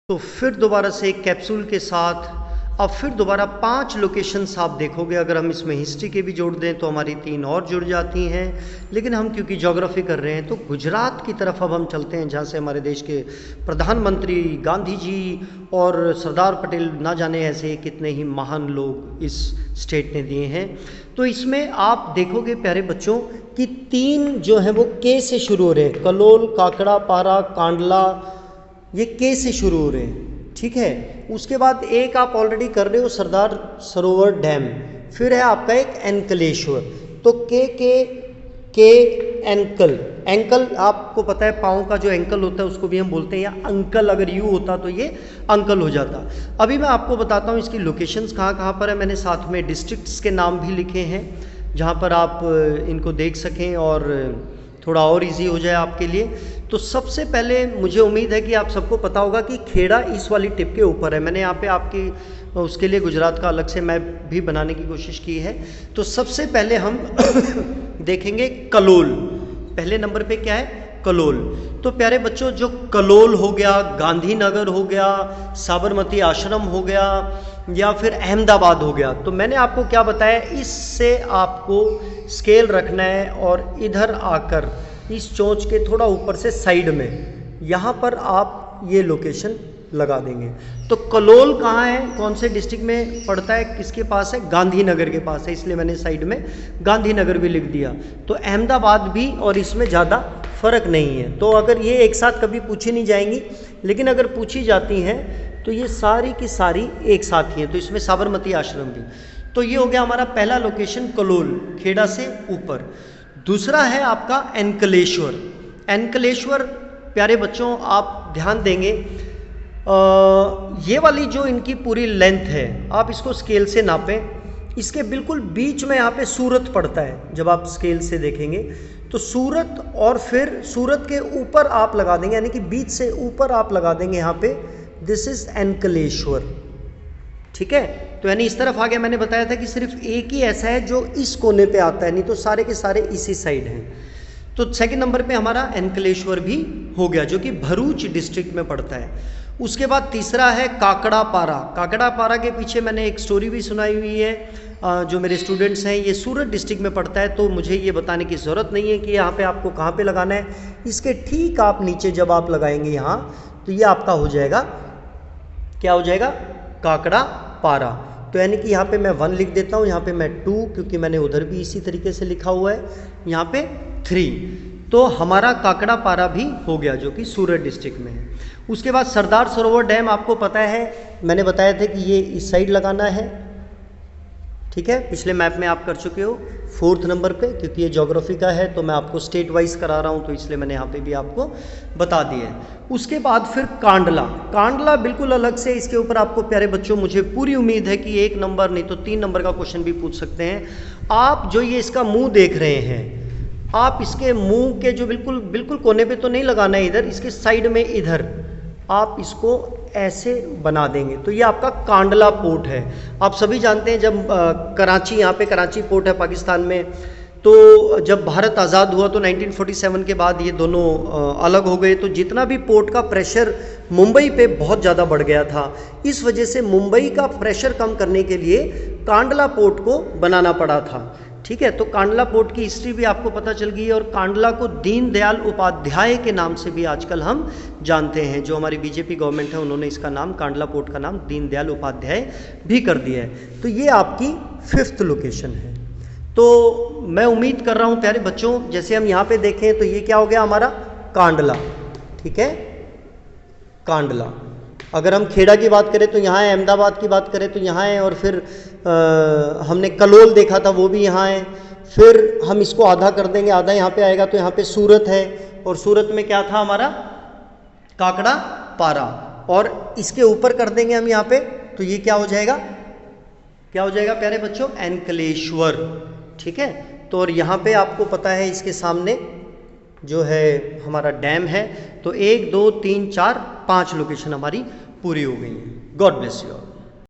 तो फिर दोबारा से एक कैप्सूल के साथ अब फिर दोबारा 5 लोकेशंस आप देखोगे। अगर हम इसमें हिस्ट्री के भी जोड़ दें तो हमारी 3 और जुड़ जाती हैं, लेकिन हम क्योंकि ज्योग्राफी कर रहे हैं तो गुजरात की तरफ अब हम चलते हैं, जहाँ से हमारे देश के प्रधानमंत्री गांधी जी और सरदार पटेल ना जाने ऐसे कितने ही महान लोग इस स्टेट ने दिए हैं। तो इसमें आप देखोगे प्यारे बच्चों कि 3 जो हैं वो के से शुरू हो रहे हैं, कलोल, काकड़ा, पारा, कांडला, ये के से शुरू हो रहे हैं, ठीक है। उसके बाद एक आप ऑलरेडी कर रहे हो सरदार सरोवर डैम, फिर है आपका एक एंकलेश्वर। तो के एंकल आपको पता है, पाँव का जो एंकल होता है उसको भी हम बोलते हैं, या अंकल अगर यू होता तो ये अंकल हो जाता। अभी मैं आपको बताता हूँ इसकी लोकेशंस कहाँ कहाँ पर है। मैंने साथ में डिस्ट्रिक्ट्स के नाम भी लिखे हैं जहाँ पर आप इनको देख सकें और थोड़ा और इजी हो जाए आपके लिए। तो सबसे पहले मुझे उम्मीद है कि आप सबको पता होगा कि खेड़ा इस वाली टिप के ऊपर है। मैंने यहाँ पे आपकी उसके लिए गुजरात का अलग से मैप भी बनाने की कोशिश की है। तो सबसे पहले हम देखेंगे कलोल। पहले नंबर पे क्या है? कलोल। तो प्यारे बच्चों, जो कलोल हो गया, गांधीनगर हो गया, साबरमती आश्रम हो गया, या फिर अहमदाबाद हो गया, तो मैंने आपको क्या बताया, इससे आपको स्केल रखना है और इधर आकर इस चोंच के थोड़ा ऊपर से साइड में यहाँ पर आप ये लोकेशन लगा देंगे। तो कलोल कहाँ है, कौन से डिस्ट्रिक्ट में पड़ता है, किसके पास है? गांधीनगर के पास है, इसलिए मैंने साइड में गांधीनगर भी लिख दिया। तो अहमदाबाद भी और इसमें ज़्यादा फ़र्क नहीं है। तो अगर ये एक साथ कभी पूछी नहीं जाएंगी, लेकिन अगर पूछी जाती हैं तो ये सारी की सारी एक साथ ही हैं। तो इसमें साबरमती आश्रम भी। तो ये हो गया हमारा पहला लोकेशन कलोल, खेड़ा से ऊपर। दूसरा है आपका एंकलेश्वर। एंकलेश्वर प्यारे बच्चों आप ध्यान देंगे, ये वाली जो इनकी पूरी लेंथ है आप इसको स्केल से नापें। इसके बिल्कुल बीच में यहाँ पे सूरत पड़ता है, जब आप स्केल से देखेंगे तो सूरत, और फिर सूरत के ऊपर आप लगा देंगे, यानी कि बीच से ऊपर आप लगा देंगे यहाँ पे, दिस इज एंकलेश्वर, ठीक है। तो यानी इस तरफ आ गया। मैंने बताया था कि सिर्फ एक ही ऐसा है जो इस कोने पे आता है, नहीं तो सारे के सारे इसी साइड हैं। तो सेकंड नंबर पे हमारा एंकलेश्वर भी हो गया, जो कि भरूच डिस्ट्रिक्ट में पड़ता है। उसके बाद तीसरा है काकड़ा पारा। काकड़ा पारा के पीछे मैंने एक स्टोरी भी सुनाई हुई है। जो मेरे स्टूडेंट्स हैं, ये सूरत डिस्ट्रिक्ट में पड़ता है, तो मुझे ये बताने की ज़रूरत नहीं है कि यहाँ पे आपको कहाँ पे लगाना है। इसके ठीक आप नीचे जब आप लगाएंगे यहाँ, तो ये आपका हो जाएगा, क्या हो जाएगा? काकड़ा पारा। तो यानी कि यहाँ पे मैं 1 लिख देता हूँ, यहाँ पे मैं 2, क्योंकि मैंने उधर भी इसी तरीके से लिखा हुआ है, यहाँ पे 3। तो हमारा काकड़ा पारा भी हो गया, जो कि सूरत डिस्ट्रिक्ट में है। उसके बाद सरदार सरोवर डैम आपको पता है, मैंने बताया था कि ये इस साइड लगाना है, ठीक है। पिछले मैप में आप कर चुके हो 4th नंबर पे, क्योंकि ये ज्योग्राफी का है तो मैं आपको स्टेट वाइज करा रहा हूँ, तो इसलिए मैंने यहाँ पे भी आपको बता दिया है। उसके बाद फिर कांडला। कांडला बिल्कुल अलग से, इसके ऊपर आपको प्यारे बच्चों मुझे पूरी उम्मीद है कि 1 नंबर नहीं तो 3 नंबर का क्वेश्चन भी पूछ सकते हैं। आप जो ये इसका मुँह देख रहे हैं, आप इसके मुँह के जो बिल्कुल कोने पर तो नहीं लगाना है, इधर इसके साइड में इधर आप इसको ऐसे बना देंगे, तो ये आपका कांडला पोर्ट है। आप सभी जानते हैं जब कराची, यहाँ पे कराची पोर्ट है पाकिस्तान में, तो जब भारत आज़ाद हुआ तो 1947 के बाद ये दोनों अलग हो गए, तो जितना भी पोर्ट का प्रेशर मुंबई पे बहुत ज़्यादा बढ़ गया था। इस वजह से मुंबई का प्रेशर कम करने के लिए कांडला पोर्ट को बनाना पड़ा था, ठीक है। तो कांडला पोर्ट की हिस्ट्री भी आपको पता चल गई है, और कांडला को दीनदयाल उपाध्याय के नाम से भी आजकल हम जानते हैं। जो हमारी बीजेपी गवर्नमेंट है, उन्होंने इसका नाम, कांडला पोर्ट का नाम दीनदयाल उपाध्याय भी कर दिया है। तो ये आपकी 5th लोकेशन है। तो मैं उम्मीद कर रहा हूँ प्यारे बच्चों, जैसे हम यहाँ पे देखें तो ये क्या हो गया हमारा? कांडला, ठीक है, कांडला। अगर हम खेड़ा की बात करें तो यहाँ है, अहमदाबाद की बात करें तो यहाँ है, और फिर हमने कलोल देखा था, वो भी यहाँ है। फिर हम इसको आधा कर देंगे, आधा यहाँ पे आएगा, तो यहाँ पे सूरत है, और सूरत में क्या था हमारा? काकड़ा पारा। और इसके ऊपर कर देंगे हम यहाँ पे, तो ये क्या हो जाएगा? क्या हो जाएगा प्यारे बच्चों? एंकलेश्वर, ठीक है। तो और यहाँ पे आपको पता है इसके सामने जो है हमारा डैम है। तो 1 2 3 4 5 लोकेशन हमारी पूरी हो गई हैं। God bless you all.